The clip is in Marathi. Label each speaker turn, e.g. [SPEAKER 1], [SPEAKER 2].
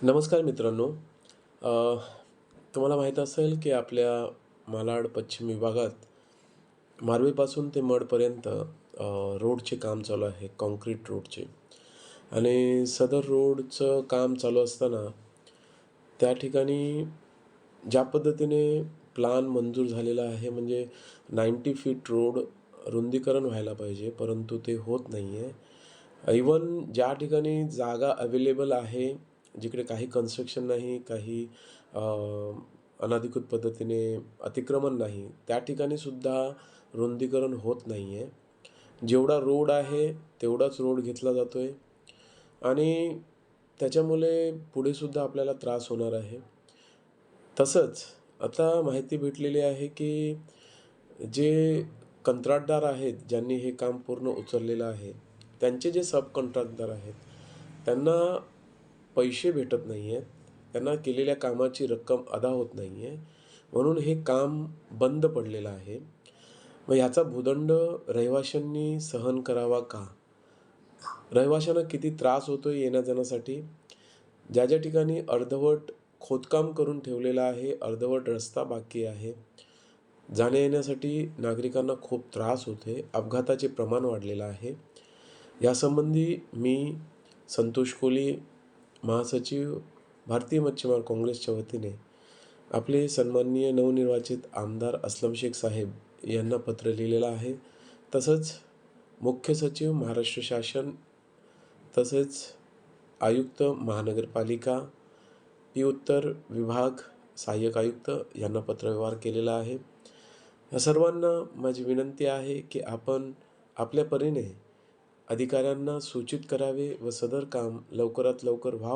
[SPEAKER 1] नमस्कार मित्रांनो. तुम्हाला माहीत असेल की आपल्या मालाड पश्चिम विभागात मारवीपासून ते मडपर्यंत रोडचे काम चालू आहे, काँक्रीट रोडचे. आणि सदर रोडचं काम चालू असताना त्या ठिकाणी ज्या पद्धतीने प्लान मंजूर झालेला आहे, म्हणजे 90 फीट रोड रुंदीकरण व्हायला पाहिजे, परंतु ते होत नाही आहे. इवन ज्या ठिकाणी जागा अवेलेबल आहे, जिकडे काही कन्स्ट्रक्शन नाही, काही अ, अनधिकृत पद्धतीने अतिक्रमण नाही, त्या ठिकाणी सुद्धा रुंदीकरण होत नाही आहे. जेवढा रोड आहे, तेवढाच रोड घेतला जातोय आणि त्याच्यामुळे पुढेसुद्धा आपल्याला त्रास होणार आहे. तसंच आता माहिती भेटलेली आहे, की जे कंत्राटदार आहेत, ज्यांनी हे काम पूर्ण उचललेलं आहे, त्यांचे जे सब कॉन्ट्रॅक्टदार आहेत, त्यांना पैसे भेटत नाही आहेत. त्यांना केलेल्या कामाची रक्कम अदा होत नाही आहे. म्हणून हे काम बंद पडलेलं आहे. मग ह्याचा भूदंड रहिवाशांनी सहन करावा का? रहिवाशांना किती त्रास होतोय येण्या-जाण्यासाठी. ज्या ठिकाणी अर्धवट खोदकाम करून ठेवलेलं आहे, अर्धवट रस्ता बाकी आहे. जाण्या-येण्यासाठी नागरिकांना खूप त्रास होते. अपघाताचे प्रमाण वाढलेलं आहे. यासंबंधी मी संतोष कोली, महासचिव, भारतीय मच्छीमार काँग्रेसच्या वतीने आपले सन्माननीय नवनिर्वाचित आमदार अस्लम शेख साहेब यांना पत्र लिहिलेलं आहे. तसंच मुख्य सचिव महाराष्ट्र शासन, तसेच आयुक्त महानगरपालिका, पी उत्तर विभाग सहाय्यक आयुक्त यांना पत्रव्यवहार केलेला आहे. या सर्वांना माझी विनंती आहे की आपण आपल्या परीने अधिकाऱ्यांना सूचित करावे व सदर काम लवकरात लवकर व्हावं.